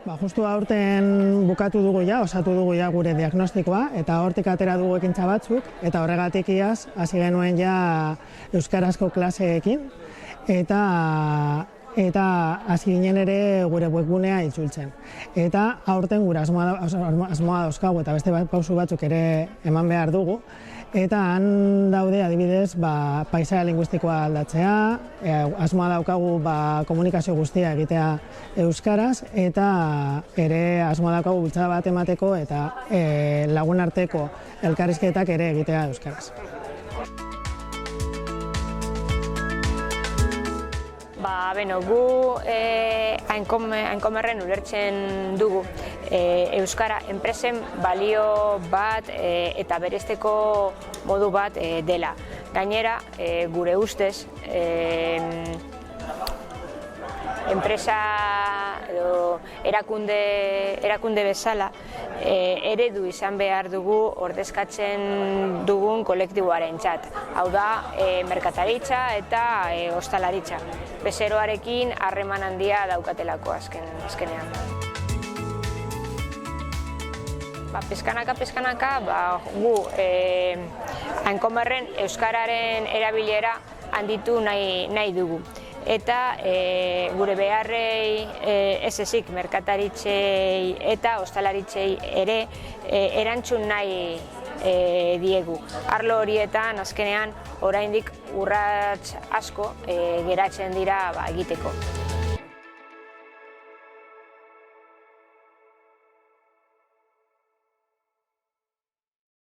Justu aurten bukatu dugu osatu dugu gure diagnostikoa, eta hortik atera dugu ekintza batzuk, eta horregatik iaz hasi genuen euskarazko klaseekin, eta hasi ginen ere gure webgunea itzultzen. Eta aurten gure asmoa dauzkagu eta beste pausu batzuk ere eman behar dugu, eta han daude adibidez paisaia linguistikoa aldatzea, asmoa daukagu komunikazio guztia egitea euskaraz, eta ere asmoa daukagu bultzada bat emateko eta lagun arteko elkarrizketak ere egitea euskaraz. Gu Ainkomerren ulertzen dugu euskara enpresen balio bat eta berezteko modu bat dela. Gainera, gure ustez, enpresa edo erakunde bezala eredu izan behar dugu ordezkatzen dugun kolektiboarentzat. Hau da, merkataritza eta ostalaritza. Bezeroarekin harreman handia daukatelako azkenean. Pezkanaka, gu Ainkomerren euskararen erabilera handitu nahi dugu. Eta gure beharrei ez ezik merkataritzei eta ostalaritzei ere erantzun nahi diegu. Arlo horietan azkenean oraindik urrats asko geratzen dira egiteko.